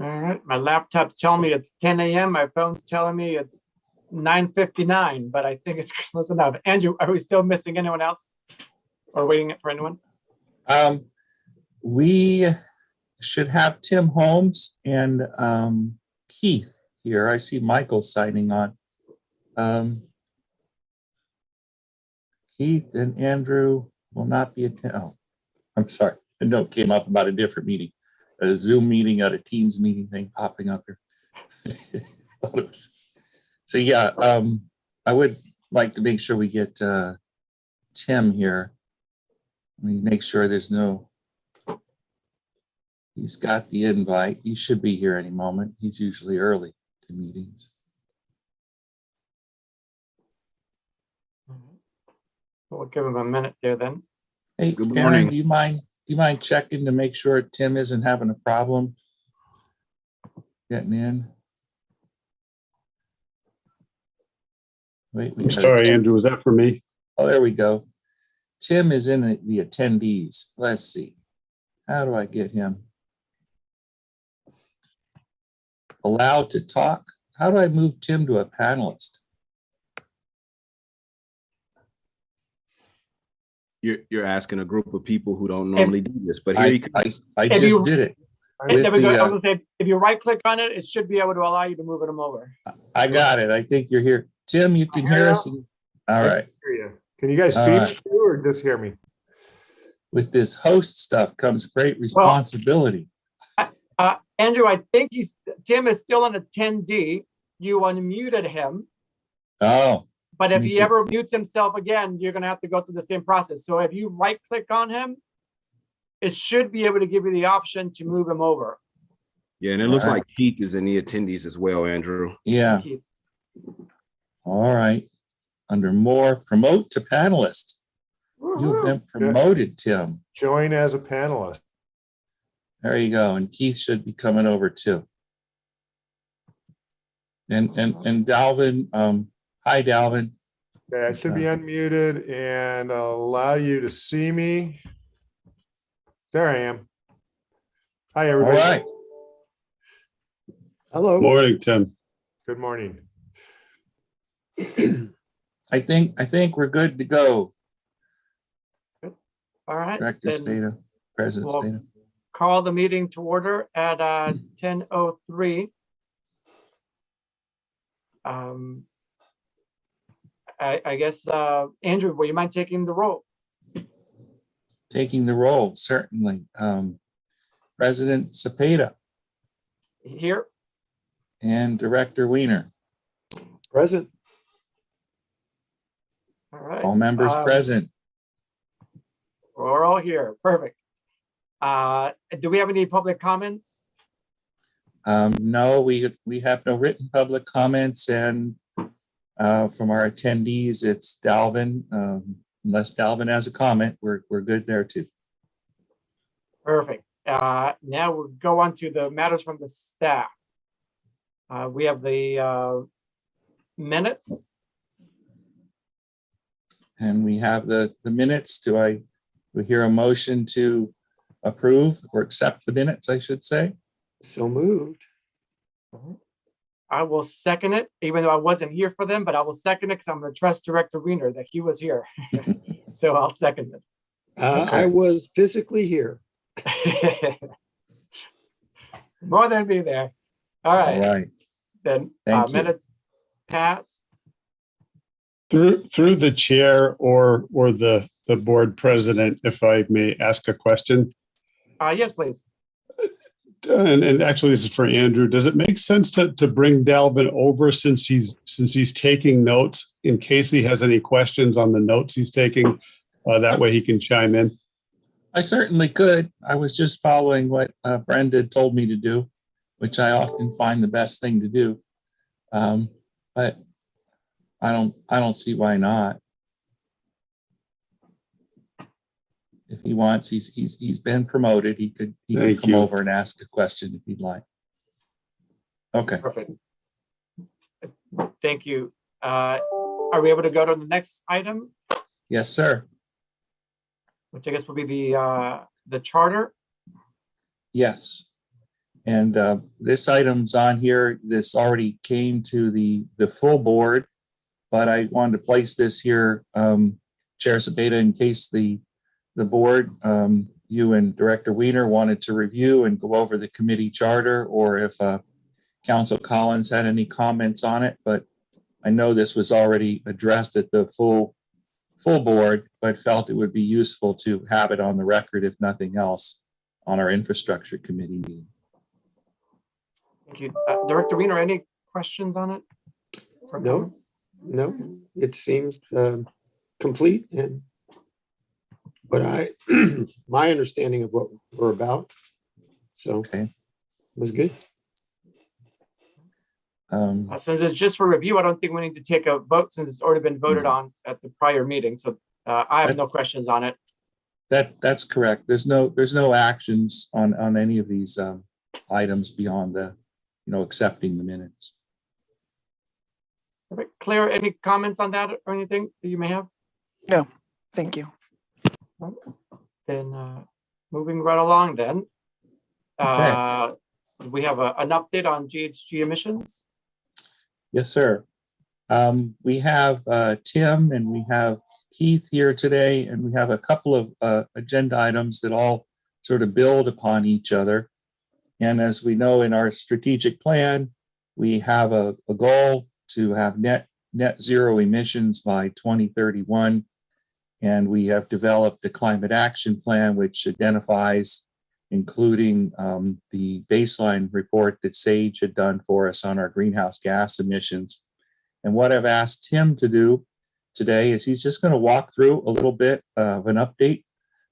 All right, my laptop's telling me it's 10 a.m. My phone's telling me it's 9:59, but I think it's close enough. Andrew, are we still missing anyone else or waiting for anyone? We should have Tim Holmes and Keith here. I see Michael signing on. Keith and Andrew will not be attending. Oh, I'm sorry. A note came up about a different meeting, a Zoom meeting, a Teams meeting thing popping up here. So yeah, I would like to make sure we get Tim here. Let me make sure there's no. He's got the invite. He should be here any moment. He's usually early to meetings. We'll give him a minute there then. Hey, Good Aaron, morning. do you mind checking to make sure Tim isn't having a problem getting in? Wait, Sorry, Andrew, was that for me? Oh, there we go. Tim is in the attendees. Let's see. How do I get him? Allowed to talk? How do I move Tim to a panelist? You're asking a group of people who don't normally do this, but here you can. I If just you- did it. There we go. I was the, gonna say, if you right click on it, it should be able to allow you to move them over. I got it. I think you're here. Tim, you can hear us? All right. Hear you. Can you guys All see right. it through or just hear me? With this host stuff comes great responsibility. Andrew, I think Tim is still an attendee. You unmuted him, Oh, but Let if me he see. ever mutes himself again, you're gonna have to go through the same process. So if you right click on him, it should be able to give you the option to move him over. Yeah, and it looks All right. like Keith is in the attendees as well, Andrew. yeah. All right. Under more, promote to panelist. You've been promoted, Tim. Join as a panelist. There you go. And Keith should be coming over too. And Dalvin, hi Dalvin. Okay, I should be unmuted and allow you to see me. There I am. Hi, All everybody. right. Hello. Morning, Tim. Good morning. I think we're good to go. All right. Director then Spada, President we'll Spada. call the meeting to order at 10:03. I guess, Andrew, will you mind taking the roll? Taking the role, certainly. President Cepeda Here. and Director Weiner. Present. All right. All members present. We're all here. Perfect. Do we have any public comments? No, we have no written public comments, and from our attendees, it's Dalvin. Unless Dalvin has a comment, we're good there too. Perfect. Now we'll go on to the matters from the staff. We have the minutes. And we have the minutes. We hear a motion to approve or accept the minutes, I should say? So moved. I will second it, even though I wasn't here for them, but I will second it because I'm going to trust Director Weiner that he was here. So I'll second it. I was physically here. More than be there. All right. All right. Then Thank you. minutes pass. Through the chair or the board president, if I may ask a question. Yes, please. And actually, this is for Andrew. Does it make sense to bring Dalvin over since he's taking notes in case he has any questions on the notes he's taking? That way he can chime in. I certainly could. I was just following what Brenda told me to do. which I often find the best thing to do. But I don't see why not. If he wants, he's been promoted. He could Thank come you. over and ask a question if he'd like. Okay. Perfect. Thank you. Are we able to go to the next item, Yes, sir. which I guess will be the charter? Yes. And this item's on here. This already came to the full board, but I wanted to place this here, Chair Sabeta, in case the board, you and Director Weiner wanted to review and go over the committee charter, or if Council Collins had any comments on it. But I know this was already addressed at the full board, but felt it would be useful to have it on the record, if nothing else, on our infrastructure committee meeting. Thank you. Director Weiner, any questions on it? Or No. comments? No, it seems complete and but my understanding of what we're about. So Okay. it was good. Since it's just for review, I don't think we need to take a vote since it's already been voted on at the prior meeting. So I have no questions on it. That's correct. There's no actions on any of these items beyond the, accepting the minutes. Perfect. Claire, any comments on that or anything that you may have? No, thank you. Then moving right along then. We have an update on GHG emissions. Yes, sir. We have Tim and we have Keith here today, and we have a couple of agenda items that all sort of build upon each other. And as we know, in our strategic plan, we have a goal to have net zero emissions by 2031. And we have developed a climate action plan, which identifies, including the baseline report that Sage had done for us on our greenhouse gas emissions. And what I've asked Tim to do today is he's just going to walk through a little bit of an update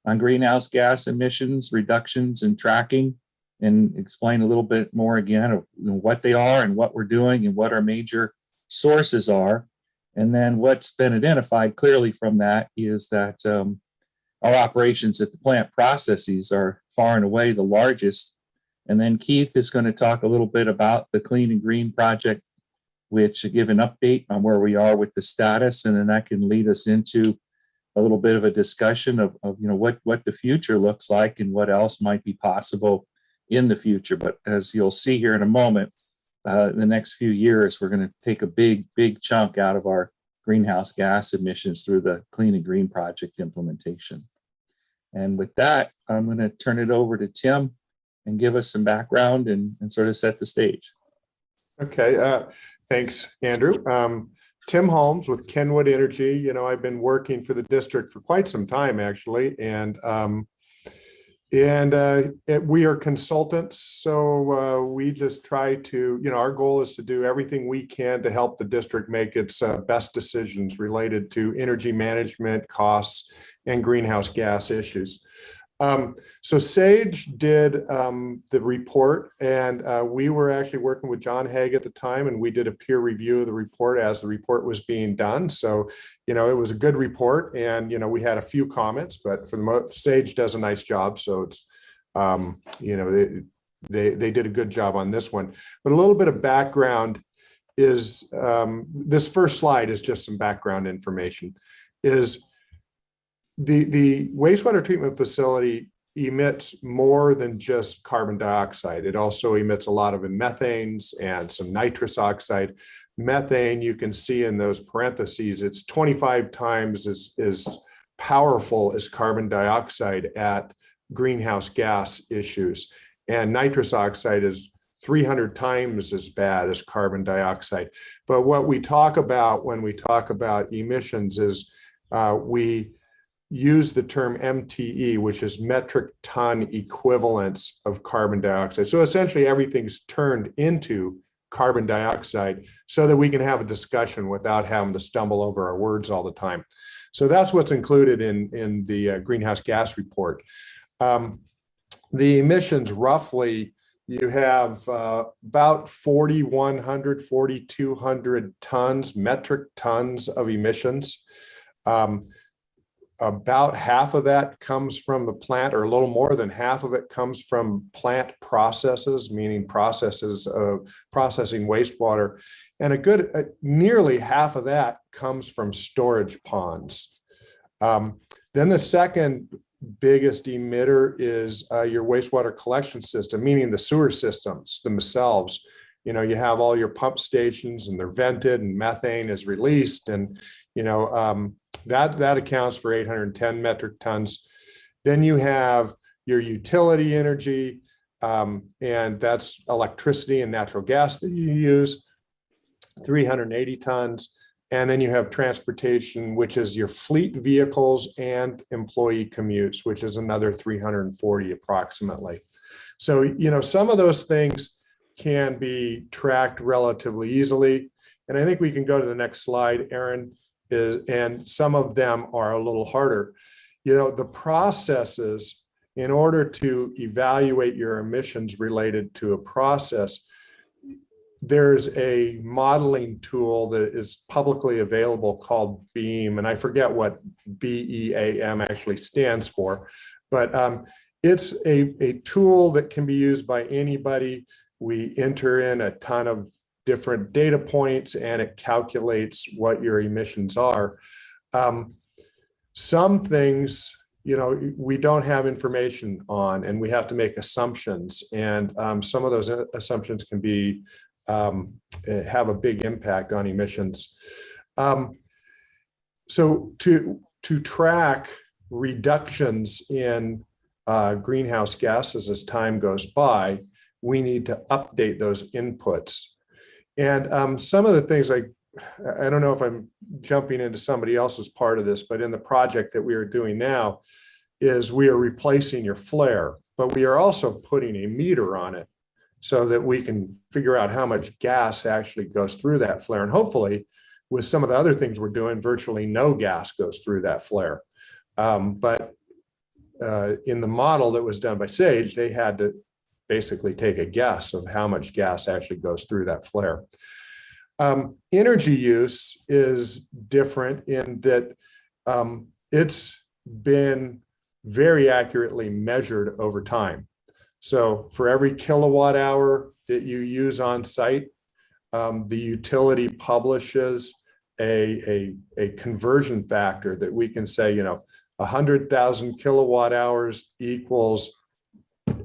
on greenhouse gas emissions, reductions, and tracking, and explain a little bit more again of what they are and what we're doing and what our major sources are. And then what's been identified clearly from that is that our operations at the plant processes are far and away the largest. And then Keith is going to talk a little bit about the Clean and Green project, which give an update on where we are with the status. And then that can lead us into a little bit of a discussion of what the future looks like and what else might be possible in the future. But as you'll see here in a moment, the next few years, we're going to take a big chunk out of our greenhouse gas emissions through the Clean and Green project implementation. And with that, I'm going to turn it over to Tim and give us some background and sort of set the stage. Okay, thanks, Andrew. Tim Holmes with Kenwood Energy. I've been working for the district for quite some time, actually, and we are consultants. So we just try to, our goal is to do everything we can to help the district make its best decisions related to energy management, costs, and greenhouse gas issues. So Sage did the report, and we were actually working with John Haig at the time, and we did a peer review of the report as the report was being done. So, it was a good report, and, we had a few comments, but for the most, Sage does a nice job. So it's, they did a good job on this one. But a little bit of background is, this first slide is just some background information, is the wastewater treatment facility emits more than just carbon dioxide. It also emits a lot of methanes and some nitrous oxide. Methane, you can see in those parentheses, it's 25 times as powerful as carbon dioxide at greenhouse gas issues. And nitrous oxide is 300 times as bad as carbon dioxide. But what we talk about when we talk about emissions is we use the term MTE, which is metric ton equivalents of carbon dioxide. So essentially everything's turned into carbon dioxide so that we can have a discussion without having to stumble over our words all the time. So that's what's included in the greenhouse gas report. The emissions roughly you have about 4,100, 4,200 tons, metric tons of emissions. About half of that comes from the plant, or a little more than half of it comes from plant processes, meaning processes of processing wastewater. And nearly half of that comes from storage ponds. Then the second biggest emitter is your wastewater collection system, meaning the sewer systems themselves. You know, you have all your pump stations and they're vented and methane is released, and, you know, that accounts for 810 metric tons. Then you have your utility energy, and that's electricity and natural gas that you use, 380 tons. And then you have transportation, which is your fleet vehicles and employee commutes, which is another 340 approximately. So, you know, some of those things can be tracked relatively easily. And I think we can go to the next slide, Aaron, and some of them are a little harder. You know, the processes, in order to evaluate your emissions related to a process, there's a modeling tool that is publicly available called BEAM, and I forget what BEAM actually stands for, but it's a tool that can be used by anybody. We enter in a ton of different data points and it calculates what your emissions are. Some things, you know, we don't have information on, and we have to make assumptions, and some of those assumptions can be have a big impact on emissions. So to track reductions in greenhouse gases as time goes by, we need to update those inputs. And some of the things, like, I don't know if I'm jumping into somebody else's part of this, but in the project that we are doing now is we are replacing your flare, but we are also putting a meter on it so that we can figure out how much gas actually goes through that flare. And hopefully with some of the other things we're doing, virtually no gas goes through that flare. But in the model that was done by Sage, they had to basically take a guess of how much gas actually goes through that flare. Energy use is different in that it's been very accurately measured over time. So for every kilowatt hour that you use on site, the utility publishes a conversion factor that we can say, you know, 100,000 kilowatt hours equals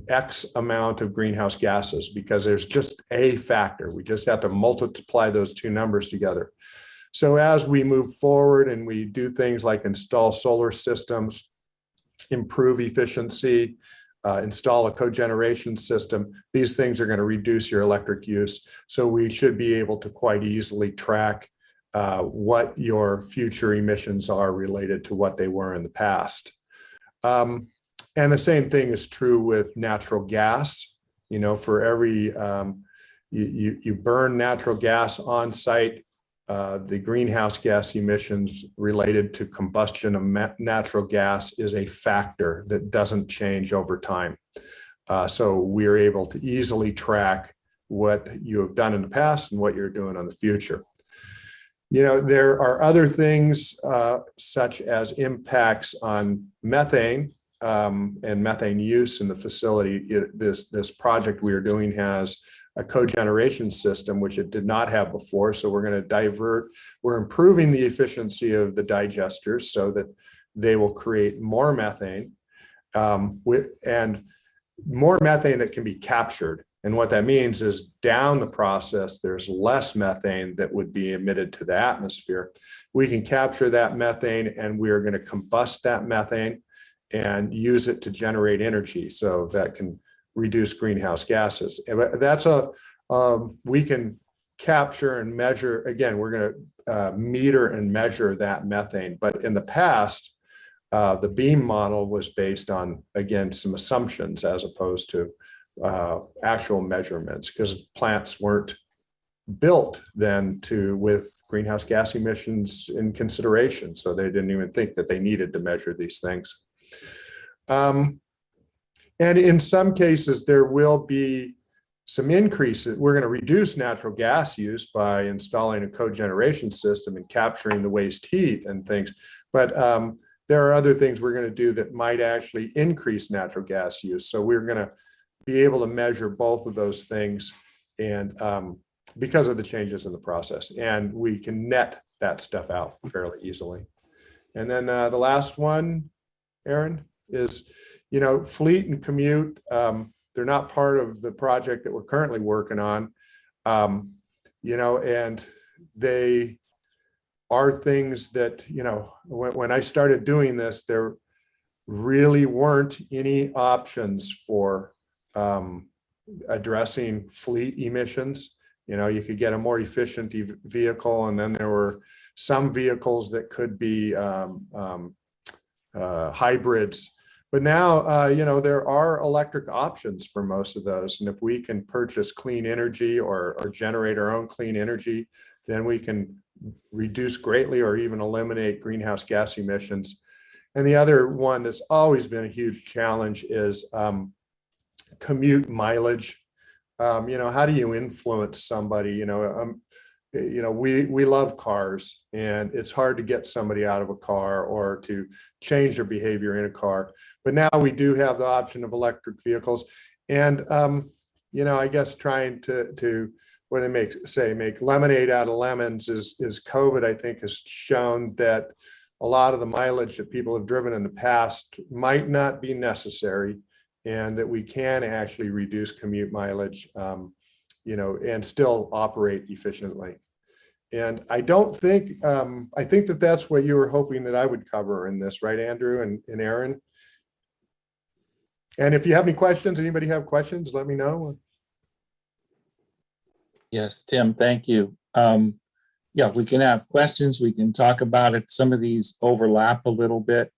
X amount of greenhouse gases, because there's just a factor. We just have to multiply those two numbers together. So as we move forward and we do things like install solar systems, improve efficiency, install a cogeneration system, these things are going to reduce your electric use. So we should be able to quite easily track what your future emissions are related to what they were in the past. And the same thing is true with natural gas. You know, for every, you burn natural gas on site, the greenhouse gas emissions related to combustion of natural gas is a factor that doesn't change over time. So we're able to easily track what you have done in the past and what you're doing on the future. You know, there are other things such as impacts on methane and methane use in the facility. This project we are doing has a cogeneration system, which it did not have before. So we're going to divert, we're improving the efficiency of the digesters so that they will create more methane and more methane that can be captured. And what that means is down the process, there's less methane that would be emitted to the atmosphere. We can capture that methane and we are going to combust that methane and use it to generate energy. So that can reduce greenhouse gases. That's we can capture and measure. Again, we're going to meter and measure that methane. But in the past, the BEAM model was based on, again, some assumptions as opposed to actual measurements, because plants weren't built then with greenhouse gas emissions in consideration. So they didn't even think that they needed to measure these things. And in some cases, there will be some increases. We're going to reduce natural gas use by installing a cogeneration system and capturing the waste heat and things. But there are other things we're going to do that might actually increase natural gas use. So we're going to be able to measure both of those things, and because of the changes in the process, and we can net that stuff out fairly easily. And then the last one, Aaron, is, fleet and commute. They're not part of the project that we're currently working on, and they are things that, when I started doing this, there really weren't any options for addressing fleet emissions. You could get a more efficient vehicle, and then there were some vehicles that could be hybrids. But now, there are electric options for most of those. And if we can purchase clean energy or generate our own clean energy, then we can reduce greatly or even eliminate greenhouse gas emissions. And the other one that's always been a huge challenge is commute mileage. How do you influence somebody? We love cars, and it's hard to get somebody out of a car or to change their behavior in a car. But now we do have the option of electric vehicles, and I guess trying to what they make lemonade out of lemons is COVID, I think, has shown that a lot of the mileage that people have driven in the past might not be necessary, and that we can actually reduce commute mileage, and still operate efficiently. And I don't think, I think that that's what you were hoping that I would cover in this, right, Andrew and Aaron? And if you have any questions, anybody have questions, let me know. Yes, Tim, thank you. Yeah, we can have questions. We can talk about it. Some of these overlap a little bit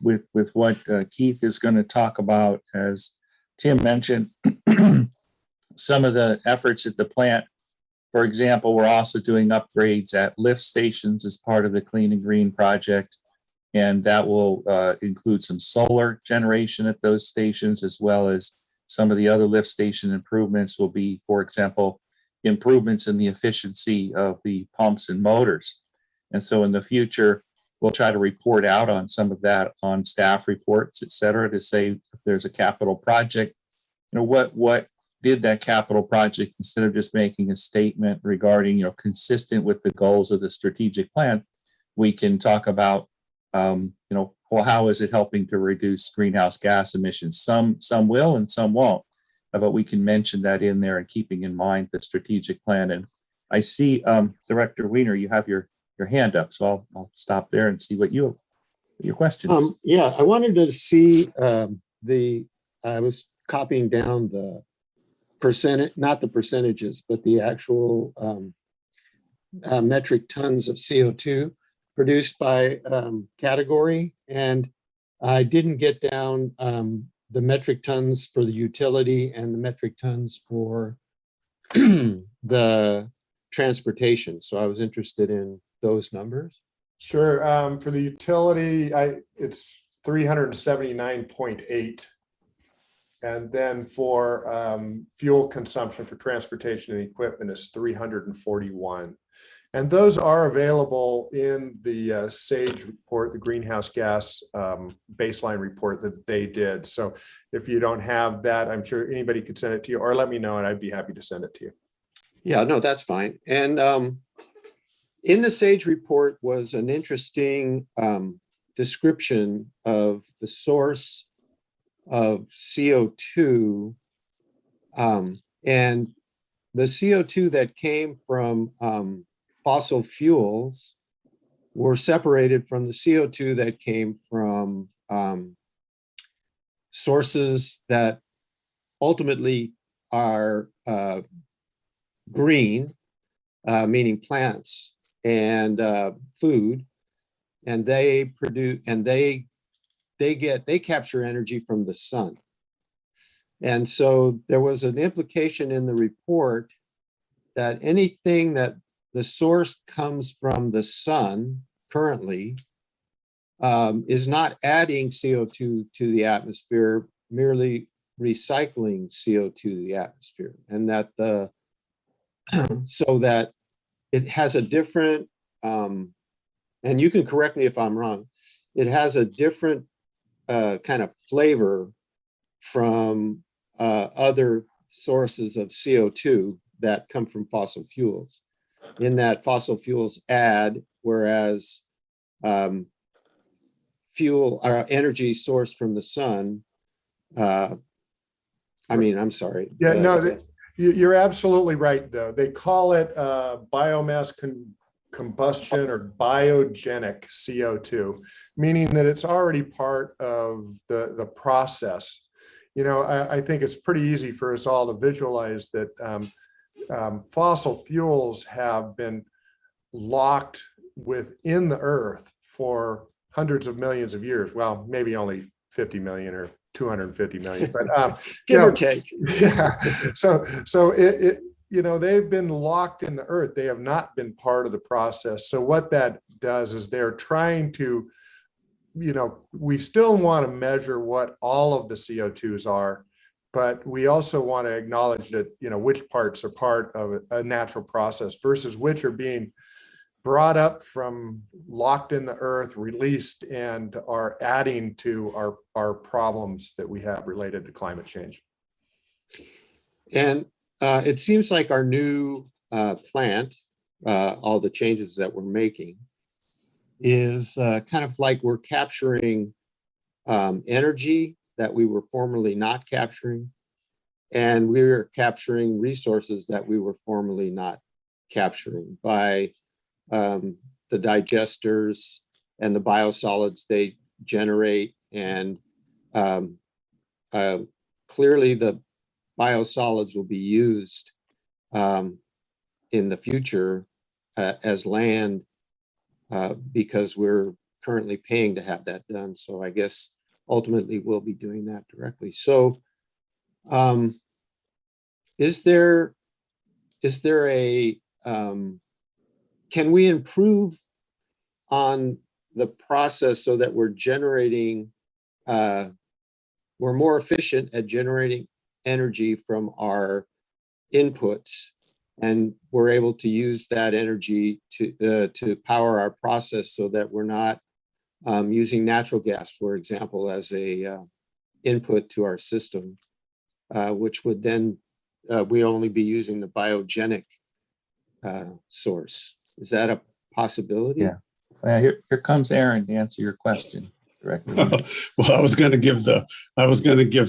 with what Keith is going to talk about. As Tim mentioned, some of the efforts at the plant, for example, we're also doing upgrades at lift stations as part of the Clean and Green project. And that will include some solar generation at those stations, as well as some of the other lift station improvements will be, for example, improvements in the efficiency of the pumps and motors. And so in the future, we'll try to report out on some of that on staff reports, et cetera, to say if there's a capital project, what did that capital project, instead of just making a statement regarding, consistent with the goals of the strategic plan, we can talk about, well, how is it helping to reduce greenhouse gas emissions? Some will and some won't, but we can mention that in there and keeping in mind the strategic plan. And I see, Director Weiner, you have your hand up, so I'll stop there and see what your question is. Yeah, I wanted to see I was copying down the percentage, not the percentages, but the actual metric tons of CO2 produced by category. And I didn't get down the metric tons for the utility and the metric tons for the transportation. So I was interested in those numbers. Sure. For the utility, it's 379.8. And then for fuel consumption for transportation and equipment is 341. And those are available in the SAGE report, the greenhouse gas baseline report that they did. So if you don't have that, I'm sure anybody could send it to you, or let me know and I'd be happy to send it to you. Yeah, no, that's fine. And in the SAGE report was an interesting description of the source of CO2, and the CO2 that came from fossil fuels were separated from the CO2 that came from sources that ultimately are green, meaning plants and food, and they produce and they capture energy from the sun. And so there was an implication in the report that anything that the source comes from the sun currently is not adding CO2 to the atmosphere, merely recycling CO2 to the atmosphere, and that so that it has a different, and you can correct me if I'm wrong, it has a different kind of flavor from other sources of CO2 that come from fossil fuels, in that fossil fuels add, whereas fuel or energy sourced from the sun, I'm sorry. Yeah, no, you're absolutely right, though. They call it biomass combustion or biogenic CO2, meaning that it's already part of the process. You know, I think it's pretty easy for us all to visualize that fossil fuels have been locked within the earth for hundreds of millions of years. Well, maybe only 50 million or 250 million, but give or take. Yeah. So it you know, they've been locked in the earth. They have not been part of the process. So what that does is they're trying to, you know, we still want to measure what all of the CO2s are, but we also want to acknowledge that, you know, which parts are part of a natural process versus which are being brought up from locked in the earth, released, and are adding to our problems that we have related to climate change. And it seems like our new plant, all the changes that we're making, is kind of like we're capturing energy that we were formerly not capturing, and we're capturing resources that we were formerly not capturing by the digesters and the biosolids they generate. And clearly the biosolids will be used in the future as land, because we're currently paying to have that done. So I guess ultimately we'll be doing that directly. So is there a, can we improve on the process so that we're generating, we're more efficient at generating energy from our inputs, and we're able to use that energy to power our process so that we're not using natural gas, for example, as a input to our system, which would then we only be using the biogenic source. Is that a possibility? Yeah. Well, here comes Aaron to answer your question directly. Well, I was going to give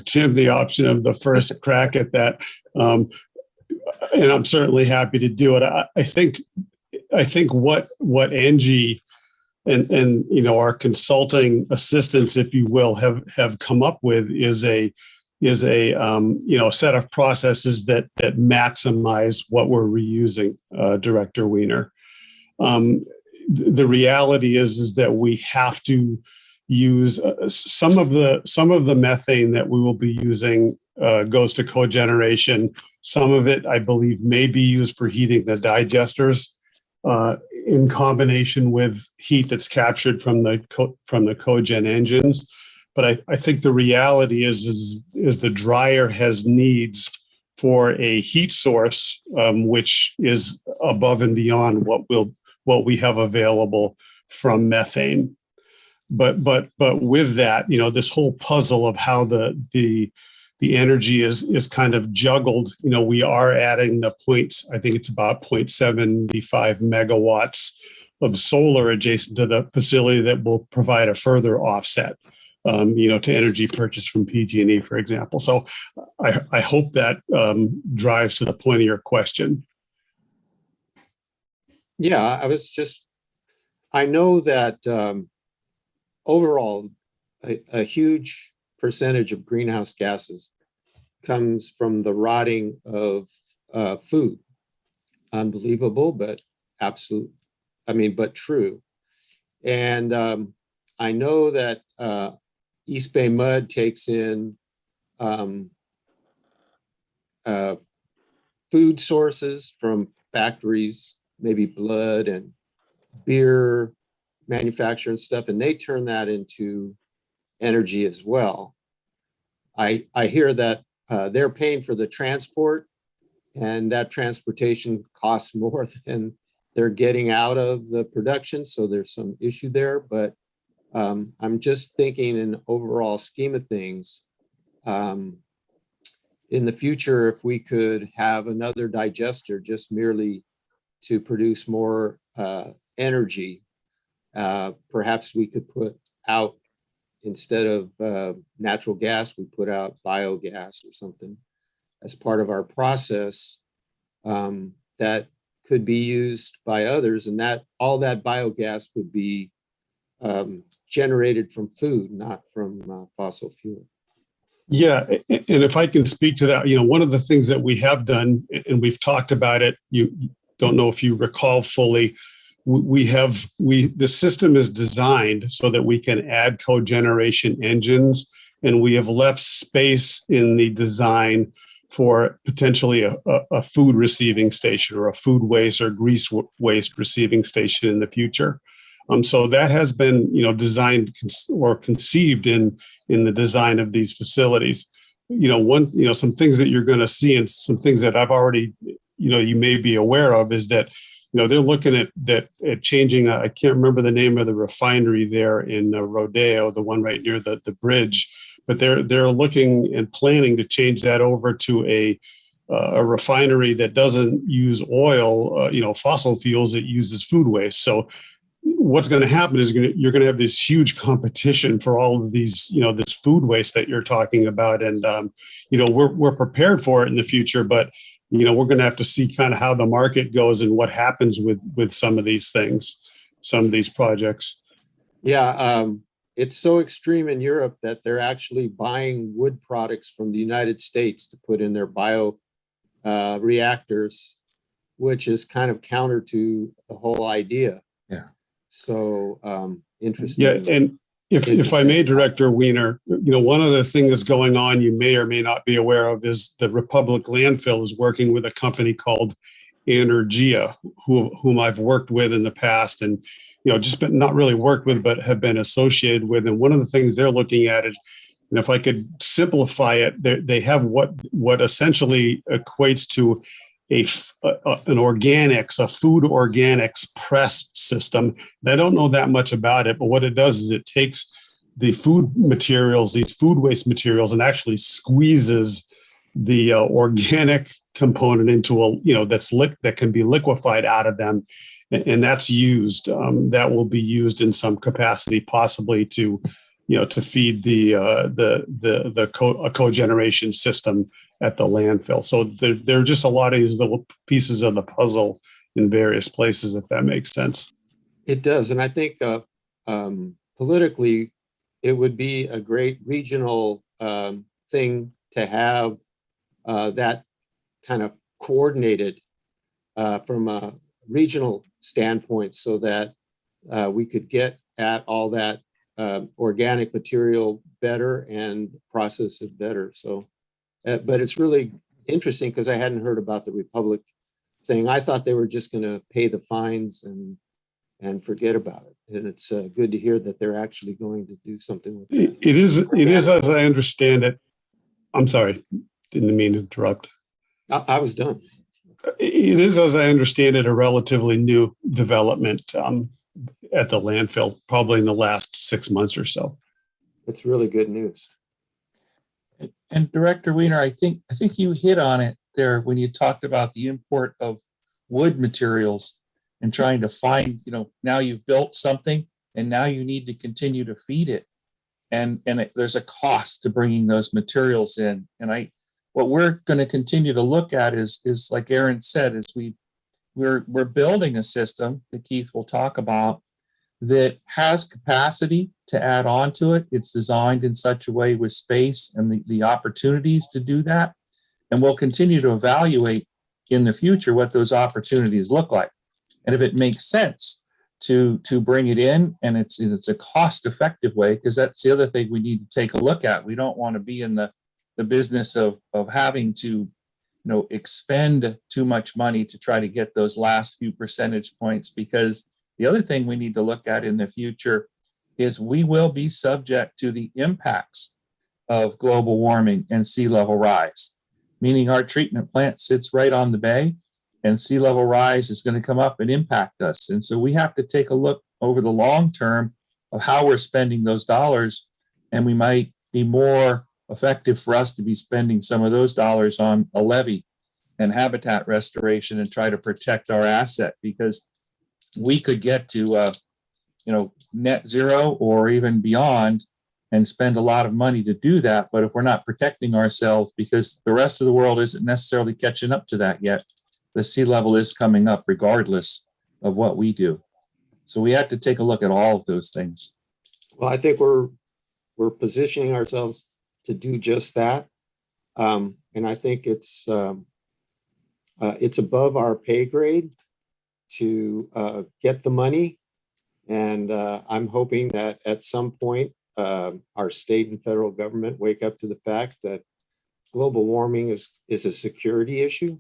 Tim the option of the first crack at that, and I'm certainly happy to do it. I think what Angie and you know, our consulting assistants, if you will, have come up with is a you know, set of processes that maximize what we're reusing, Director Weiner. The reality is that we have to use some of the methane that we will be using goes to cogeneration. Some of it, I believe, may be used for heating the digesters in combination with heat that's captured from the cogen engines. But I think the reality is the dryer has needs for a heat source, which is above and beyond what we have available from methane. But with that, you know, this whole puzzle of how the energy is kind of juggled. You know, we are adding the points. I think it's about 0.75 megawatts of solar adjacent to the facility that will provide a further offset, you know, to energy purchase from PG&E, for example. So I hope that drives to the point of your question. Yeah, I know that overall, a huge percentage of greenhouse gases comes from the rotting of food. Unbelievable, but absolute. But true. And I know that East Bay Mud takes in food sources from factories, maybe blood and beer manufacture and stuff, and they turn that into energy as well. I hear that they're paying for the transport, and that transportation costs more than they're getting out of the production. So there's some issue there, but I'm just thinking in overall scheme of things, in the future, if we could have another digester just merely to produce more energy, perhaps we could put out, instead of natural gas, we put out biogas or something as part of our process that could be used by others, and that all that biogas would be generated from food, not from fossil fuel. Yeah, and if I can speak to that, one of the things that we have done, and we've talked about it, you don't know if you recall fully, the system is designed so that we can add cogeneration engines, and we have left space in the design for potentially a food receiving station or a food waste or grease waste receiving station in the future. So that has been, designed or conceived in the design of these facilities. Some things that you're going to see, and some things that I've already, you may be aware of, is that, they're looking at changing. I can't remember the name of the refinery there in Rodeo, the one right near the bridge, but they're looking and planning to change that over to a refinery that doesn't use oil, fossil fuels. It uses food waste. So what's going to happen is you're going to have this huge competition for all of these, this food waste that you're talking about. And, we're prepared for it in the future, but, we're going to have to see kind of how the market goes and what happens with some of these things, some of these projects. Yeah. It's so extreme in Europe that they're actually buying wood products from the United States to put in their bio reactors, which is kind of counter to the whole idea. Yeah. So interesting. Yeah, and if I may, Director Wiener, one of the things going on you may or may not be aware of is the Republic Landfill is working with a company called Energia, whom I've worked with in the past, and just been not really worked with, but have been associated with. And one of the things they're looking at is, and if I could simplify it, they have what essentially equates to a food organics press system. And I don't know that much about it, but what it does is it takes the food materials, these food waste materials, and actually squeezes the organic component into that can be liquefied out of them, and that's used. That will be used in some capacity, possibly to feed a cogeneration system at the landfill. So there are just a lot of these little pieces of the puzzle in various places, if that makes sense. It does. And I think politically, it would be a great regional thing to have that kind of coordinated from a regional standpoint, so that we could get at all that organic material better and process it better. So, but it's really interesting because I hadn't heard about the Republic thing. I thought they were just going to pay the fines and forget about it. And it's good to hear that they're actually going to do something with it. It is, as I understand it. I'm sorry, didn't mean to interrupt. I was done. It is, as I understand it, a relatively new development at the landfill, probably in the last 6 months or so. It's really good news. And Director Wiener, I think you hit on it there when you talked about the import of wood materials and trying to find, now you've built something and now you need to continue to feed it. And there's a cost to bringing those materials in. And what we're going to continue to look at is like Aaron said, is we're building a system that Keith will talk about that has capacity to add on to it. It's designed in such a way with space and the opportunities to do that. And we'll continue to evaluate in the future what those opportunities look like. And if it makes sense to bring it in, and it's a cost-effective way, because that's the other thing we need to take a look at. We don't want to be in the business of having to expend too much money to try to get those last few percentage points, because the other thing we need to look at in the future is we will be subject to the impacts of global warming and sea level rise, meaning our treatment plant sits right on the bay and sea level rise is going to come up and impact us. And so we have to take a look over the long term of how we're spending those dollars. And we might be more effective for us to be spending some of those dollars on a levee and habitat restoration and try to protect our asset, because we could get to net zero or even beyond and spend a lot of money to do that. But if we're not protecting ourselves, because the rest of the world isn't necessarily catching up to that yet, the sea level is coming up regardless of what we do. So we have to take a look at all of those things. Well, I think we're positioning ourselves to do just that. And I think it's above our pay grade to get the money. And I'm hoping that at some point, our state and federal government wake up to the fact that global warming is a security issue,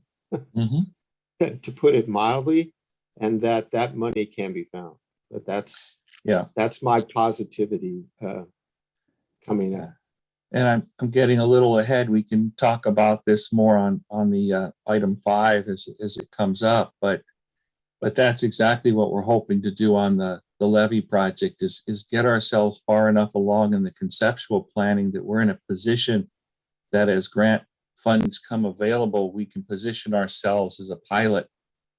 to put it mildly, and that money can be found. But that's my positivity coming up. And I'm getting a little ahead. We can talk about this more on the item 5 as it comes up, but that's exactly what we're hoping to do on the levee project is get ourselves far enough along in the conceptual planning that we're in a position that as grant funds come available, we can position ourselves as a pilot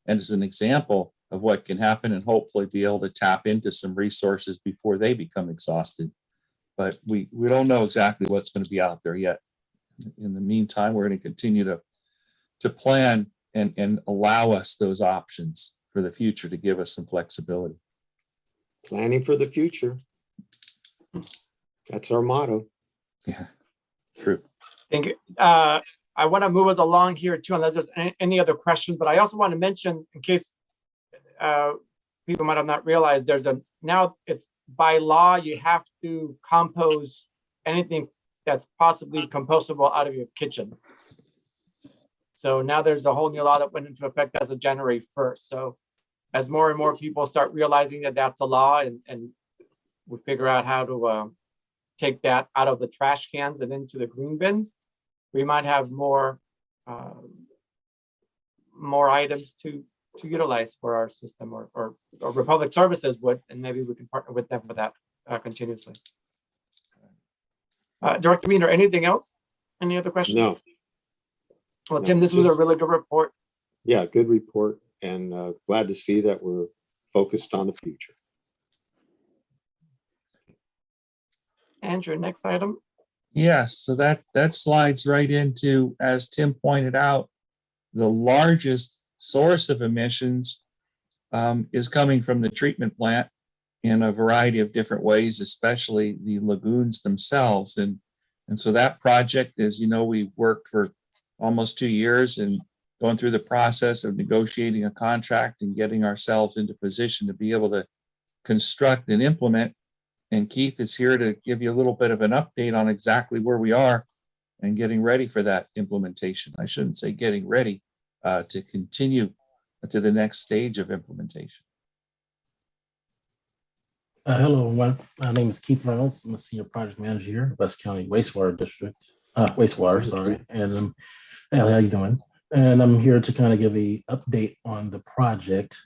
and as an example of what can happen, and hopefully be able to tap into some resources before they become exhausted. But we don't know exactly what's going to be out there yet. In the meantime, we're going to continue to plan and allow us those options for the future to give us some flexibility. Planning for the future. That's our motto. Yeah, true. Thank you. I want to move us along here too, unless there's any other questions, but I also want to mention, in case people might have not realized, now it's by law, you have to compose anything that's possibly compostable out of your kitchen. So now there's a whole new law that went into effect as of January 1st. So as more and more people start realizing that that's a law, and we figure out how to take that out of the trash cans and into the green bins, we might have more items to utilize for our system, or Republic Services would, and maybe we can partner with them for that continuously. Director Meaner, anything else? Any other questions? No. Well, No, Tim, this was a just- really good report. Yeah, good report, and glad to see that we're focused on the future. Andrew, next item. Yes, so that slides right into, as Tim pointed out, the largest source of emissions is coming from the treatment plant in a variety of different ways, especially the lagoons themselves. And so that project, as you know, we worked for almost 2 years and going through the process of negotiating a contract and getting ourselves into position to be able to construct and implement. And Keith is here to give you a little bit of an update on exactly where we are and getting ready for that implementation. I shouldn't say getting ready, to continue to the next stage of implementation. Hello, everyone. My name is Keith Reynolds. I'm a senior project manager here, West County Wastewater District, And hey, how you doing? And I'm here to kind of give a update on the project.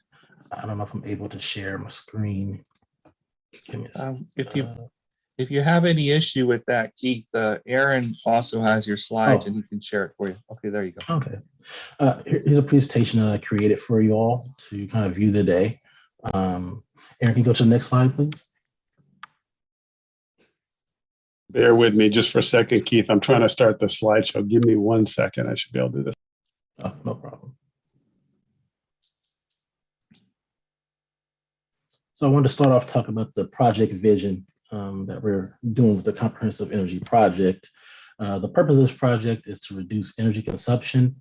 I don't know if I'm able to share my screen. Give me a second. If you have any issue with that, Keith, Aaron also has your slides Oh. and he can share it for you. Okay, there you go. Okay. Here's a presentation that I created for you all to kind of view the day. Aaron, can you go to the next slide, please? Bear with me just for a second, Keith. I'm trying to start the slideshow. Give me 1 second. I should be able to do this. Oh, no problem. So I wanted to start off talking about the project vision that we're doing with the Comprehensive Energy Project. The purpose of this project is to reduce energy consumption,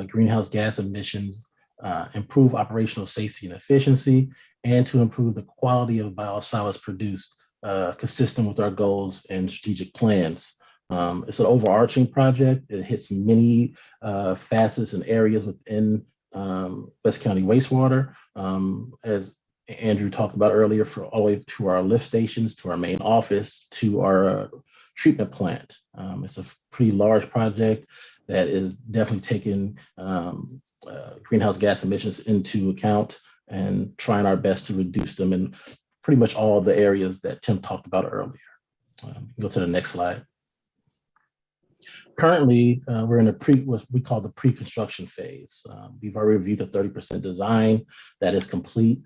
greenhouse gas emissions, improve operational safety and efficiency, and to improve the quality of biosolids produced, consistent with our goals and strategic plans. It's an overarching project. It hits many facets and areas within West County wastewater. As Andrew talked about earlier, all the way to our lift stations, to our main office, to our treatment plant. It's a pretty large project that is definitely taking greenhouse gas emissions into account and trying our best to reduce them in pretty much all the areas that Tim talked about earlier. Go to the next slide. Currently, we're in what we call the pre-construction phase. We've already reviewed the 30% design that is complete.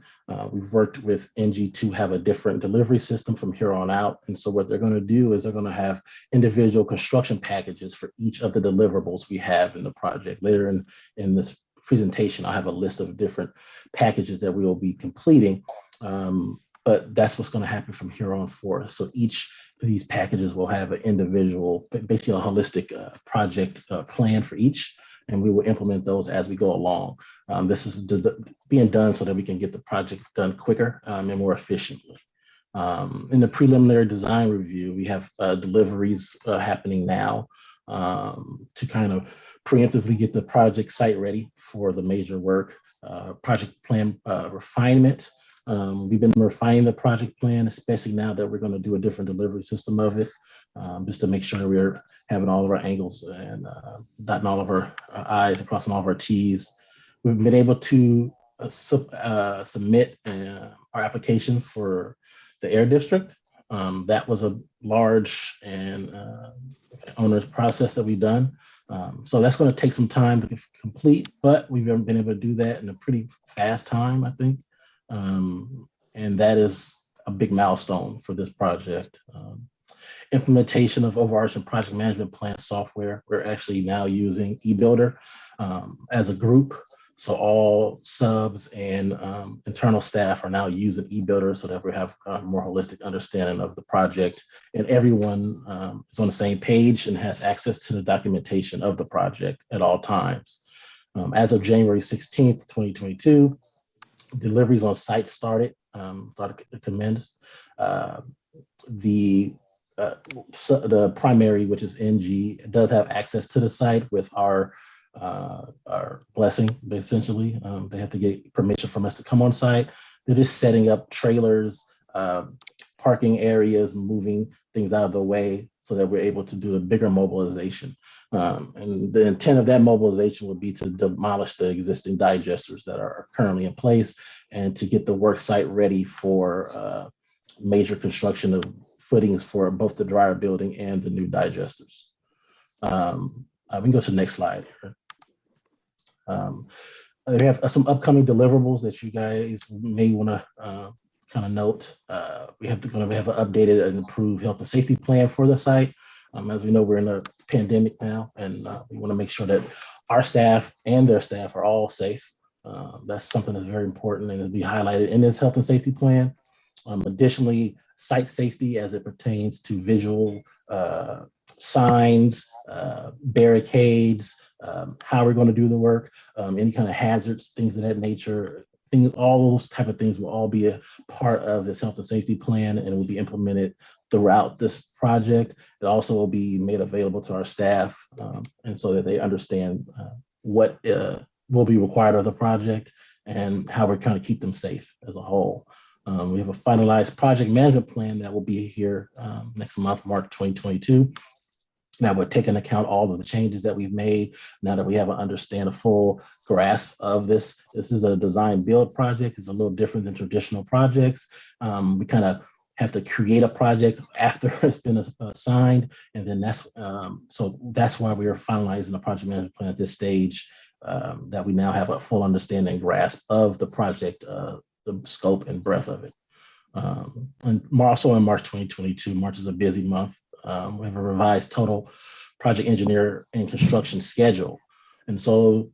We've worked with Engie to have a different delivery system from here on out. And so what they're going to do is they're going to have individual construction packages for each of the deliverables we have in the project. Later in this presentation, I'll have a list of different packages that we will be completing. But that's what's going to happen from here on forth. So each of these packages will have an individual, basically a holistic project plan for each, and we will implement those as we go along. This is being done so that we can get the project done quicker and more efficiently. In the preliminary design review, we have deliveries happening now to kind of preemptively get the project site ready for the major work. Project plan refinement. We've been refining the project plan, especially now that we're going to do a different delivery system of it, just to make sure we're having all of our angles and dotting all of our I's and crossing all of our T's. We've been able to submit our application for the Air District. That was a large and onerous process that we've done. So that's going to take some time to complete, but we've been able to do that in a pretty fast time, I think. And that is a big milestone for this project. Implementation of overarching project management plan software. We're actually now using eBuilder as a group. So all subs and internal staff are now using eBuilder so that we have a more holistic understanding of the project, and everyone is on the same page and has access to the documentation of the project at all times. As of January 16th, 2022, deliveries on site started commenced. The primary, which is Engie, does have access to the site with our blessing, essentially. They have to get permission from us to come on site. They're just setting up trailers, parking areas, moving things out of the way so that we're able to do a bigger mobilization. And the intent of that mobilization would be to demolish the existing digesters that are currently in place and to get the work site ready for major construction of footings for both the dryer building and the new digesters. We can go to the next slide here. We have some upcoming deliverables that you guys may want to kind of note. We have an updated and improved health and safety plan for the site. As we know, we're in a pandemic now, and we want to make sure that our staff and their staff are all safe. That's something that's very important and will be highlighted in this health and safety plan. Additionally, site safety as it pertains to visual signs, barricades, how we're going to do the work, any kind of hazards, things of that nature. All those type of things will all be a part of this health and safety plan, and it will be implemented throughout this project. It also will be made available to our staff, and so that they understand what will be required of the project and how we're trying to keep them safe as a whole. We have a finalized project management plan that will be here next month, March 2022. Now we're taking into account all of the changes that we've made. Now that we have a full grasp of this, this is a design build project. It's a little different than traditional projects. We kind of have to create a project after it's been assigned, and then that's why we are finalizing the project management plan at this stage. That we now have a full understanding and grasp of the project, the scope and breadth of it. And also in March 2022, March is a busy month. We have a revised total project engineer and construction schedule. And so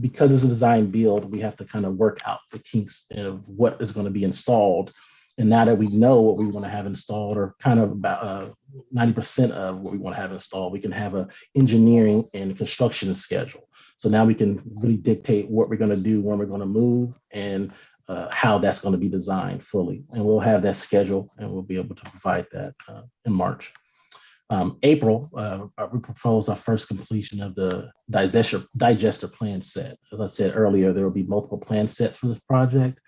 because it's a design build, we have to kind of work out the kinks of what is going to be installed. And now that we know what we want to have installed, or kind of about 90% of what we want to have installed, we can have an engineering and construction schedule. So now we can really dictate what we're going to do, when we're going to move, and how that's going to be designed fully. And we'll have that schedule, and we'll be able to provide that in March. April, we propose our first completion of the digester plan set. As I said earlier, there will be multiple plan sets for this project.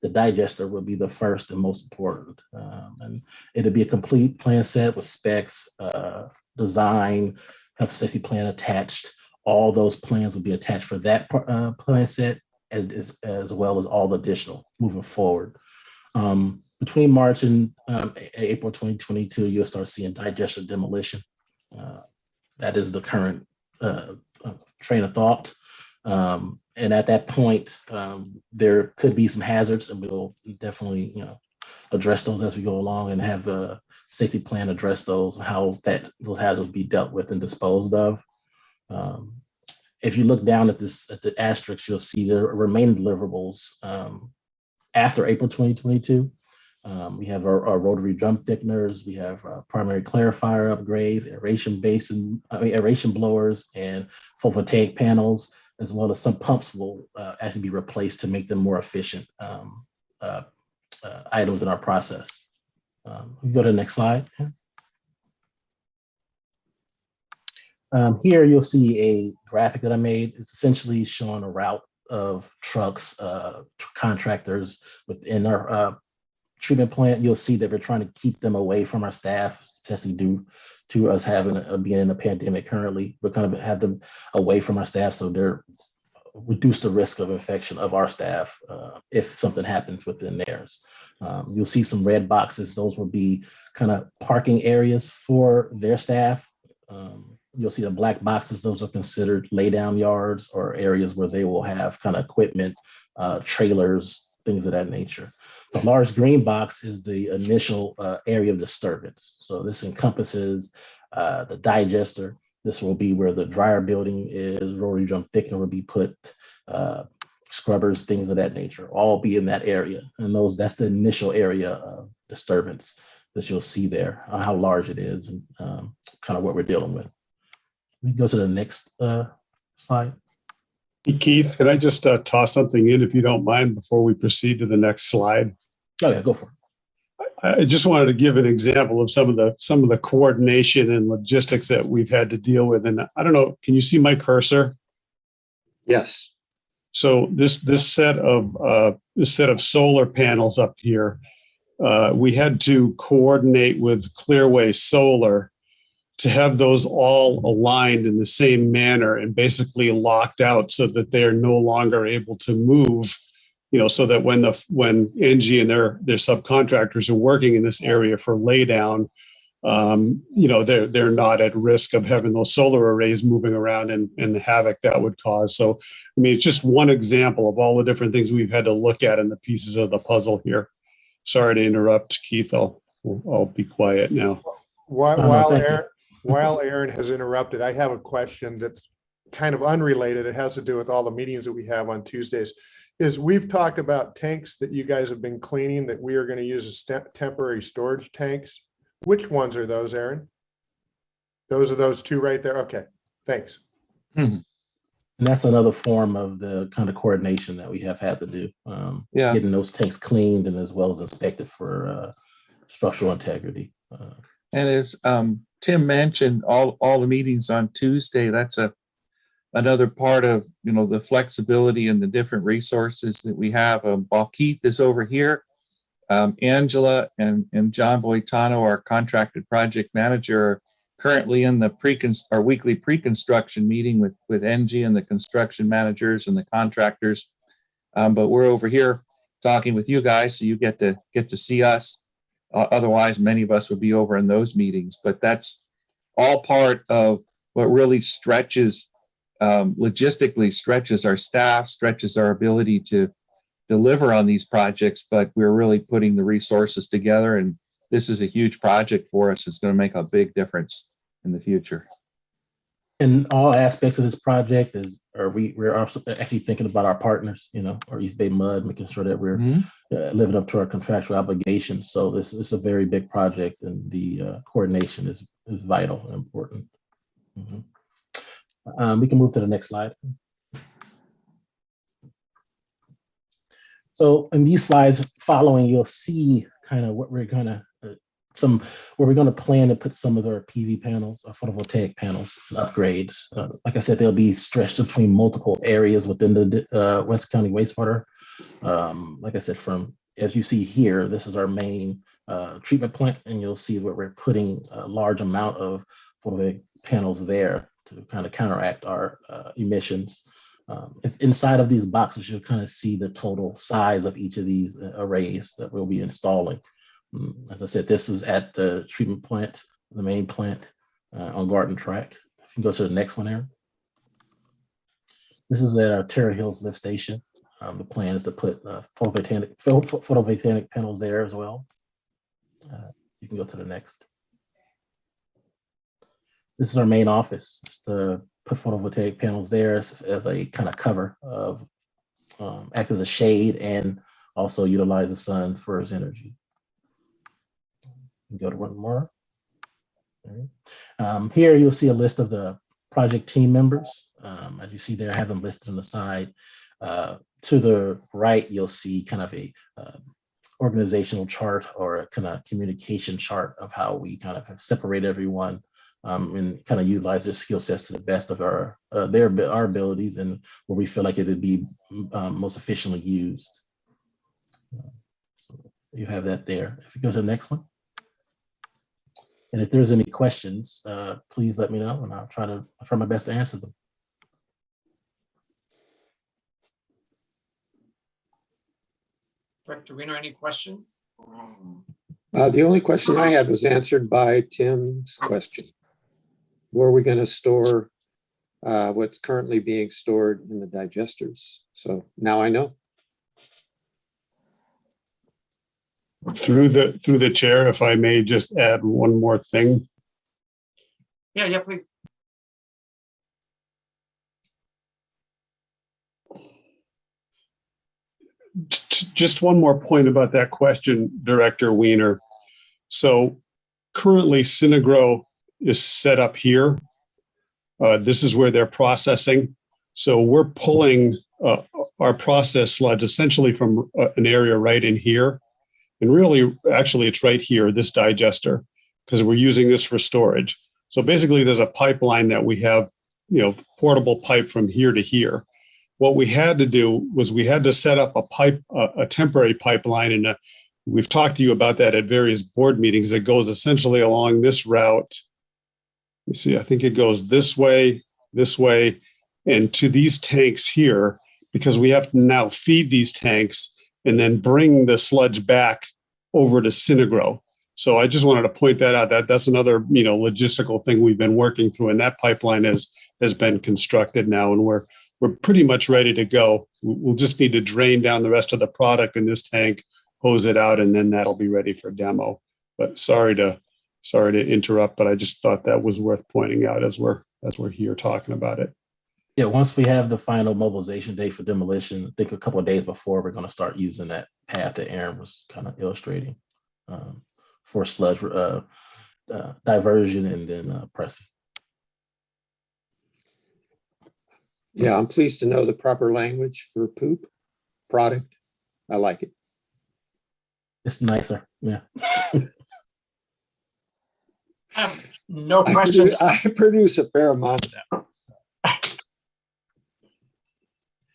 the digester will be the first and most important. And it'll be a complete plan set with specs, design, health safety plan attached. All those plans will be attached for that plan set, as well as all the additional moving forward. Between March and April 2022, you'll start seeing digester demolition. That is the current train of thought. And at that point, there could be some hazards, and we'll definitely, address those as we go along and have the safety plan address those, how those hazards be dealt with and disposed of. If you look down at the asterisk, you'll see the remaining deliverables after April 2022. We have our rotary drum thickeners, we have primary clarifier upgrades, aeration blowers, and photovoltaic panels, as well as some pumps will actually be replaced to make them more efficient items in our process. We go to the next slide. Here you'll see a graphic that I made. It's essentially showing a route of trucks, contractors within our treatment plant. You'll see that we're trying to keep them away from our staff, especially due to us being in a pandemic currently. We're going to have them away from our staff so they're reduce the risk of infection of our staff if something happens within theirs. You'll see some red boxes. Those will be kind of parking areas for their staff. You'll see the black boxes. Those are considered lay down yards or areas where they will have kind of equipment, trailers, things of that nature. The large green box is the initial area of disturbance. So this encompasses the digester. This will be where the dryer building is, rotary drum thickener will be put, scrubbers, things of that nature, all be in that area. And that's the initial area of disturbance that you'll see there, how large it is and kind of what we're dealing with. We can go to the next slide. Hey, Keith, can I just toss something in if you don't mind before we proceed to the next slide? Oh yeah, go for it. I just wanted to give an example of some of the coordination and logistics that we've had to deal with. And I don't know, can you see my cursor? Yes. So this set of solar panels up here, we had to coordinate with Clearway Solar to have those all aligned in the same manner and basically locked out so that they are no longer able to move. So that when Ghg and their subcontractors are working in this area for laydown, they're not at risk of having those solar arrays moving around and the havoc that would cause. So, I mean, it's just one example of all the different things we've had to look at in the pieces of the puzzle here. Sorry to interrupt, Keith. I'll be quiet now. While Aaron has interrupted, I have a question that's kind of unrelated. It has to do with all the meetings that we have on Tuesdays. We've talked about tanks that you guys have been cleaning that we are going to use as temporary storage tanks. Which ones are those, Aaron? Those are those two right there. Okay, thanks. Mm-hmm. And that's another form of the kind of coordination that we have had to do. Getting those tanks cleaned and as well as inspected for structural integrity. And as Tim mentioned, all the meetings on Tuesday, that's another part of the flexibility and the different resources that we have. While Keith is over here, Angela and John Boitano, our contracted project manager, are currently in our weekly pre-construction meeting with Ghg and the construction managers and the contractors. But we're over here talking with you guys, so you get to see us. Otherwise, many of us would be over in those meetings. But that's all part of what really logistically stretches our staff, stretches our ability to deliver on these projects, but we're really putting the resources together, and this is a huge project for us. It's going to make a big difference in the future. In all aspects of this project we're also actually thinking about our partners, our East Bay Mud, making sure that we're living up to our contractual obligations. So this is a very big project, and the coordination is vital and important. Mm-hmm. We can move to the next slide. So in these slides following, you'll see kind of what we're gonna plan to put some of our PV panels, photovoltaic panels, upgrades. Like I said, they'll be stretched between multiple areas within the West County wastewater Like I said, from as you see here, this is our main treatment plant, and you'll see where we're putting a large amount of photovoltaic panels there to kind of counteract our emissions. If inside of these boxes, you'll kind of see the total size of each of these arrays that we'll be installing. As I said, this is at the treatment plant, the main plant on Garden Track. If you go to the next one, Aaron. This is at our Terra Hills lift station. The plan is to put photovoltaic panels there as well. You can go to the next. This is our main office. Just to put photovoltaic panels there as a kind of cover of act as a shade and also utilize the sun for its energy. Go to one more. Here you'll see a list of the project team members. As you see there, I have them listed on the side. To the right, you'll see kind of a organizational chart or a kind of communication chart of how we kind of have separated everyone and kind of utilize their skill sets to the best of our abilities and where we feel like it would be most efficiently used. So you have that there. If you go to the next one. And if there's any questions, please let me know and I'll try my best to answer them. Director Wiener, any questions? The only question I had was answered by Tim's question. Where are we going to store what's currently being stored in the digesters? So now I know. Through the chair, if I may just add one more thing. Yeah, please. Just one more point about that question, Director Wiener. So currently Synagro is set up here. This is where they're processing. So we're pulling our process sludge essentially from an area right in here. And really, actually, it's right here, this digester, because we're using this for storage. So basically, there's a pipeline that we have, portable pipe from here to here. What we had to do was we had to set up a temporary pipeline, and we've talked to you about that at various board meetings. That goes essentially along this route. You see, I think it goes this way, and to these tanks here, because we have to now feed these tanks and then bring the sludge back over to Synagro. So I just wanted to point that out. That's another, logistical thing we've been working through, and that pipeline has been constructed now, and we're pretty much ready to go. We'll just need to drain down the rest of the product in this tank, hose it out, and then that'll be ready for demo. But sorry to interrupt, but I just thought that was worth pointing out as we're here talking about it. Yeah, once we have the final mobilization date for demolition, I think a couple of days before, we're going to start using that path that Aaron was kind of illustrating for sludge diversion and then pressing. Yeah, I'm pleased to know the proper language for poop product. I like it. It's nicer, yeah. No questions. I produce a fair amount of that.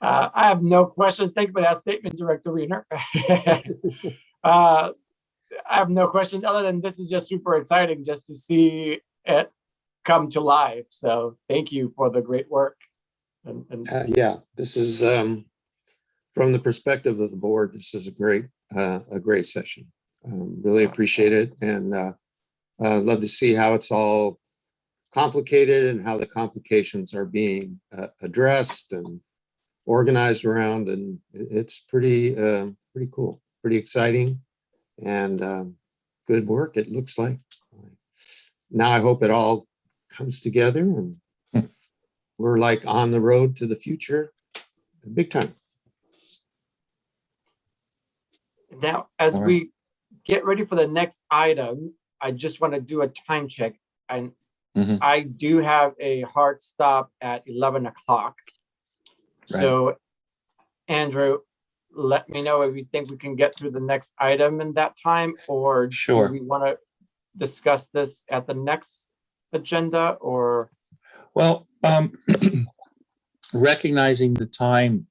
I have no questions. Thank you for that statement, Director Wiener. I have no questions other than this is just super exciting just to see it come to life. So thank you for the great work. Yeah, this is from the perspective of the board. This is a great session. Really appreciate it, and I'd love to see how it's all complicated and how the complications are being addressed and organized around, and it's pretty cool, pretty exciting, and good work. It looks like. Now I hope it all comes together and we're like on the road to the future, big time. Now, as we get ready for the next item, I just want to do a time check, and I do have a hard stop at 11 o'clock. So, Andrew, let me know if you think we can get through the next item in that time, or do we want to discuss this at the next agenda, or? Well, recognizing the time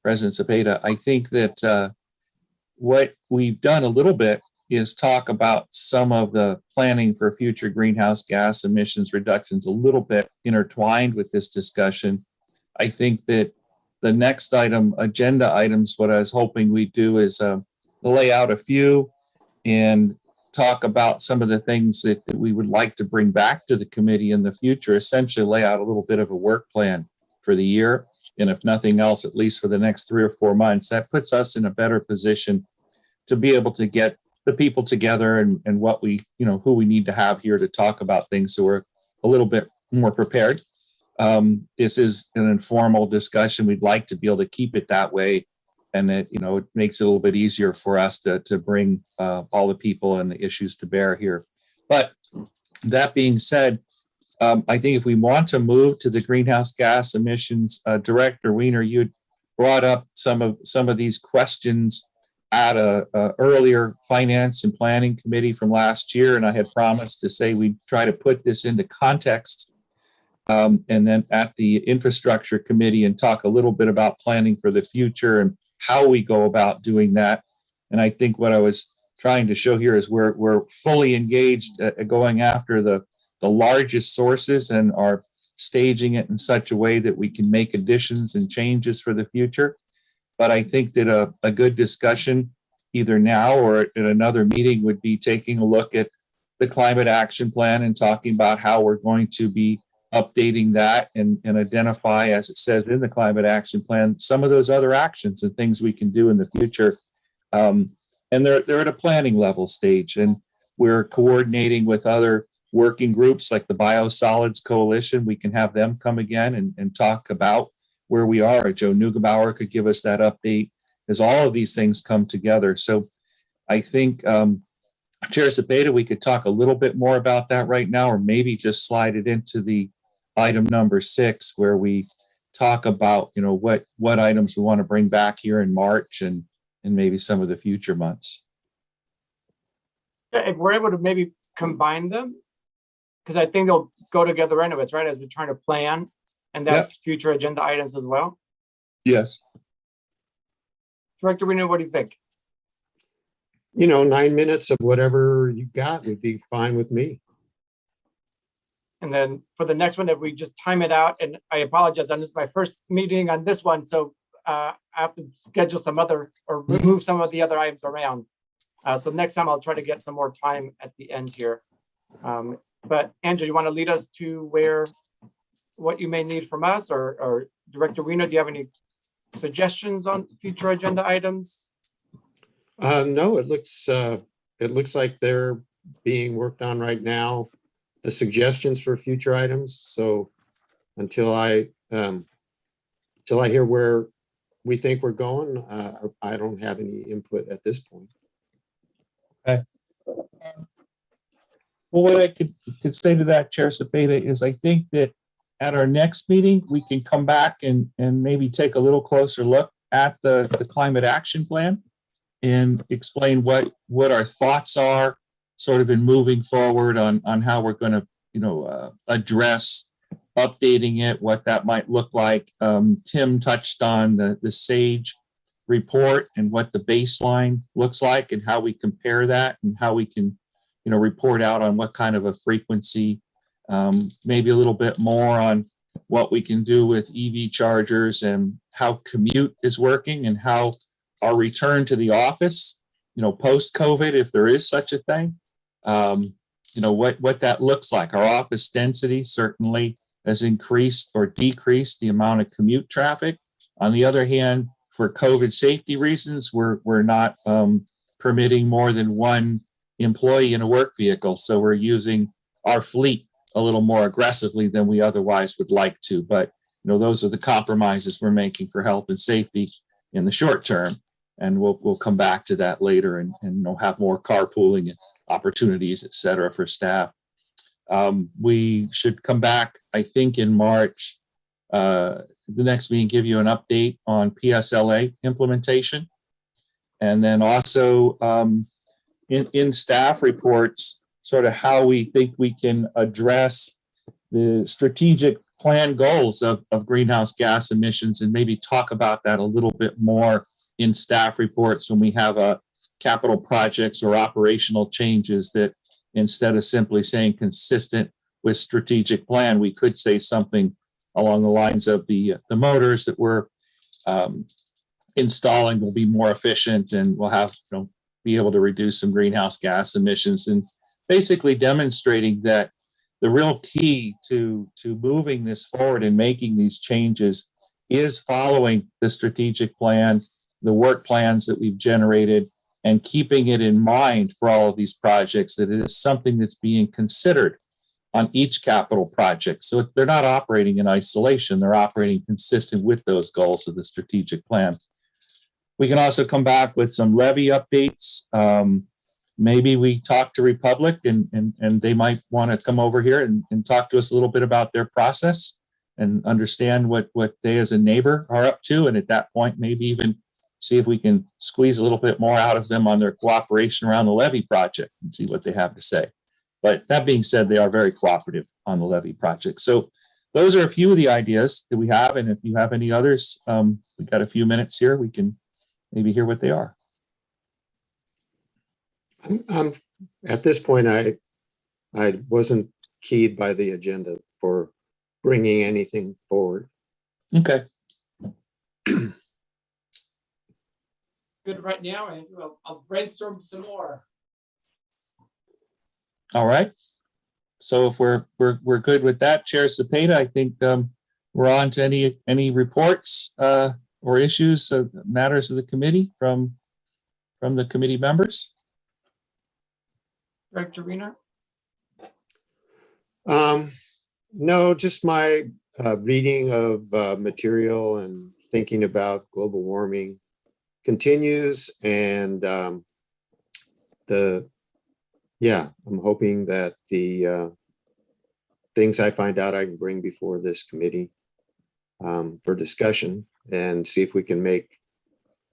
President Cepeda. I think that what we've done a little bit is talk about some of the planning for future greenhouse gas emissions reductions a little bit intertwined with this discussion. I think that the next item, agenda items, what I was hoping we'd do is lay out a few and talk about some of the things that we would like to bring back to the committee in the future, essentially lay out a little bit of a work plan for the year. And if nothing else, at least for the next 3 or 4 months, that puts us in a better position to be able to get the people together and what we, who we need to have here to talk about things. So we're a little bit more prepared. This is an informal discussion. We'd like to be able to keep it that way. And it makes it a little bit easier for us to bring all the people and the issues to bear here. But that being said, I think if we want to move to the greenhouse gas emissions, Director Wiener, you brought up some of these questions at a earlier Finance and Planning Committee from last year, and I had promised to say we'd try to put this into context, and then at the Infrastructure Committee and talk a little bit about planning for the future and how we go about doing that. And I think what I was trying to show here is we're fully engaged at going after the largest sources and are staging it in such a way that we can make additions and changes for the future. But I think that a good discussion, either now or at another meeting, would be taking a look at the climate action plan and talking about how we're going to be updating that and identify, as it says in the climate action plan, some of those other actions and things we can do in the future. And they're at a planning level stage, and we're coordinating with other working groups like the Biosolids Coalition. We can have them come again and talk about where we are. Joe Neugebauer could give us that update as all of these things come together. So I think, Chair Cepeda, we could talk a little bit more about that right now, or maybe just slide it into the item number 6, where we talk about, what items we want to bring back here in March and maybe some of the future months. Yeah, if we're able to maybe combine them, because I think they'll go together anyways, right? As we're trying to plan, and that's future agenda items as well. Yes. Director Reno, what do you think? 9 minutes of whatever you got would be fine with me. And then for the next one, if we just time it out, and I apologize, this is my first meeting on this one, so I have to schedule some other or remove some of the other items around. So next time I'll try to get some more time at the end here. But Andrew, you want to lead us to what you may need from us, or Director Reno, do you have any suggestions on future agenda items? No, it looks like they're being worked on right now, the suggestions for future items. So until I hear where we think we're going, I don't have any input at this point. Okay. Well, what I could say to that, Chair Cepeda, is I think that at our next meeting, we can come back and maybe take a little closer look at the climate action plan and explain what our thoughts are sort of in moving forward on how we're going to, address updating it, what that might look like. Tim touched on the SAGE report and what the baseline looks like and how we compare that and how we can, report out on what kind of a frequency, maybe a little bit more on what we can do with EV chargers and how commute is working and how our return to the office, post-COVID, if there is such a thing, what that looks like. Our office density certainly has increased or decreased the amount of commute traffic. On the other hand, for COVID safety reasons, we're not permitting more than one employee in a work vehicle. So we're using our fleet a little more aggressively than we otherwise would like to. But, those are the compromises we're making for health and safety in the short term. And we'll come back to that later and have more carpooling opportunities, et cetera, for staff. We should come back, I think, in March, the next meeting, give you an update on PSLA implementation. And then also in staff reports, sort of how we think we can address the strategic plan goals of greenhouse gas emissions and maybe talk about that a little bit more in staff reports when we have capital projects or operational changes, that instead of simply saying consistent with strategic plan, we could say something along the lines of the motors that we're installing will be more efficient and we'll have, be able to reduce some greenhouse gas emissions, and basically demonstrating that the real key to moving this forward and making these changes is following the strategic plan, the work plans that we've generated, and keeping it in mind for all of these projects, that it is something that's being considered on each capital project. So they're not operating in isolation, they're operating consistent with those goals of the strategic plan. We can also come back with some levy updates. Maybe we talk to Republic and they might want to come over here and talk to us a little bit about their process and understand what they as a neighbor are up to. And at that point, maybe even see if we can squeeze a little bit more out of them on their cooperation around the levy project and see what they have to say. But that being said, they are very cooperative on the levy project. So those are a few of the ideas that we have. And if you have any others, we've got a few minutes here. We can maybe hear what they are. At this point, I wasn't keyed by the agenda for bringing anything forward. Okay. Good right now, and I'll brainstorm some more. All right. So if we're good with that, Chair Cepeda, I think we're on to any reports or issues, matters of the committee from the committee members. Director Wiener? No, just my reading of material and thinking about global warming continues, and I'm hoping that the things I find out I can bring before this committee for discussion and see if we can make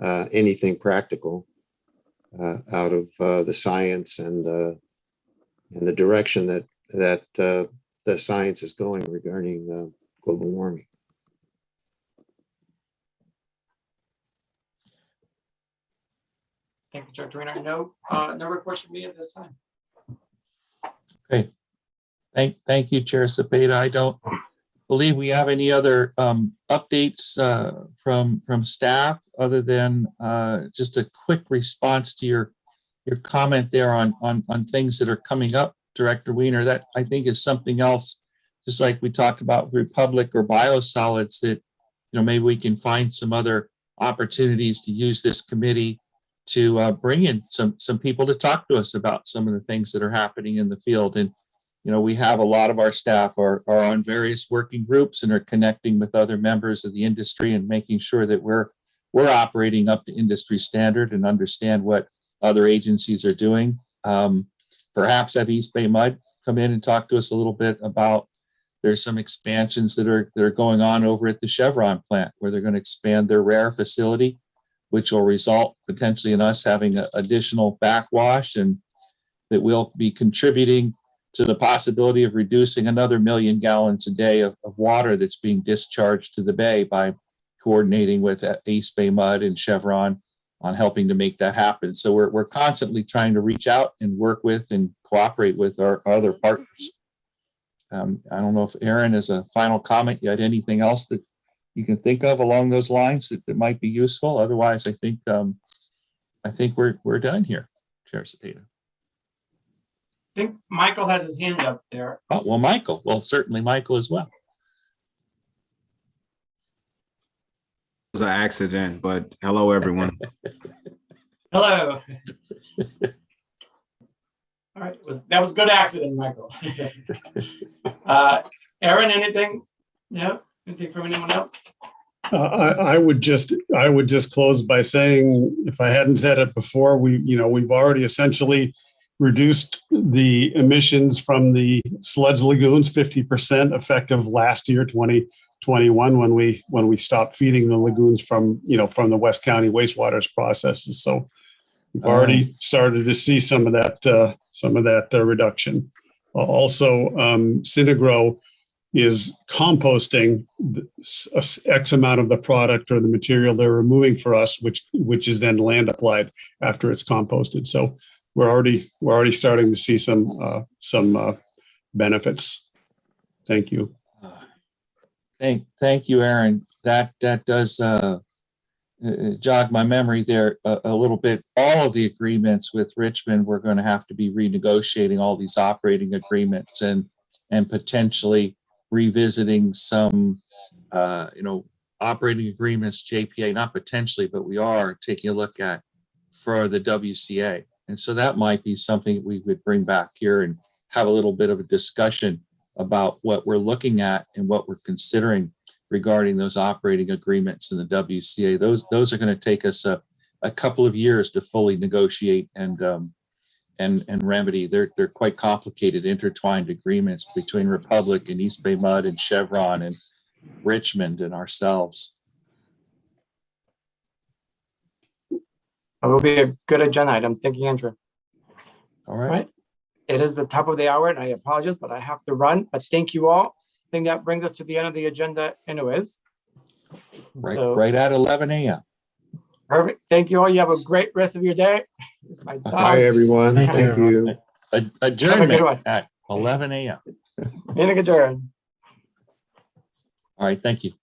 anything practical out of the science and the direction that the science is going regarding global warming. Thank you, Director Wiener. No reports from me at this time. Okay. Thank you, Chair Cepeda. I don't believe we have any other updates from staff other than just a quick response to your comment there on things that are coming up, Director Wiener. That I think is something else, just like we talked about with Republic or biosolids, that maybe we can find some other opportunities to use this committee to bring in some people to talk to us about some of the things that are happening in the field. And we have a lot of our staff are on various working groups and are connecting with other members of the industry and making sure that we're operating up to industry standard and understand what other agencies are doing. Perhaps have East Bay Mud come in and talk to us a little bit about, there's some expansions that are going on over at the Chevron plant where they're going to expand their rare facility, which will result potentially in us having additional backwash, and that will be contributing to the possibility of reducing another 1 million gallons a day of water that's being discharged to the bay by coordinating with East Bay Mud and Chevron on helping to make that happen. So we're constantly trying to reach out and work with and cooperate with our other partners. I don't know if Aaron, as a final comment, you had anything else that you can think of along those lines that might be useful. Otherwise, I think we're done here, Chair Cepeda. I think Michael has his hand up there. Oh, well, Michael. Well, certainly Michael as well. It was an accident, but hello, everyone. Hello. All right, that was a good accident, Michael. Aaron, anything? No? Anything from anyone else? I would just close by saying, if I hadn't said it before, we've already essentially reduced the emissions from the sludge lagoons 50% effective last year, 2021, when we stopped feeding the lagoons from the West County wastewater processes. So we've already started to see some of that reduction. Also, Synagro is composting X amount of the product or the material they're removing for us, which is then land applied after it's composted. So we're already starting to see some benefits. Thank you. Thank you, Aaron. That does jog my memory there a little bit. All of the agreements with Richmond, we're going to have to be renegotiating all these operating agreements and potentially revisiting some, operating agreements, JPA, not potentially, but we are taking a look at for the WCA. And so that might be something we would bring back here and have a little bit of a discussion about what we're looking at and what we're considering regarding those operating agreements in the WCA. Those are going to take us a couple of years to fully negotiate and remedy. They're quite complicated, intertwined agreements between Republic and East Bay Mud and Chevron and Richmond and ourselves. It will be a good agenda item. Thank you, Andrew. All right. It is the top of the hour, and I apologize, but I have to run. But thank you all. I think that brings us to the end of the agenda anyways. So, Right at 11 a.m. perfect. Thank you all. You have a great rest of your day. It's my dog. Bye, everyone. Thank you, Thank you. Adjournment one. at 11 a.m. Meeting adjourned. All right. Thank you.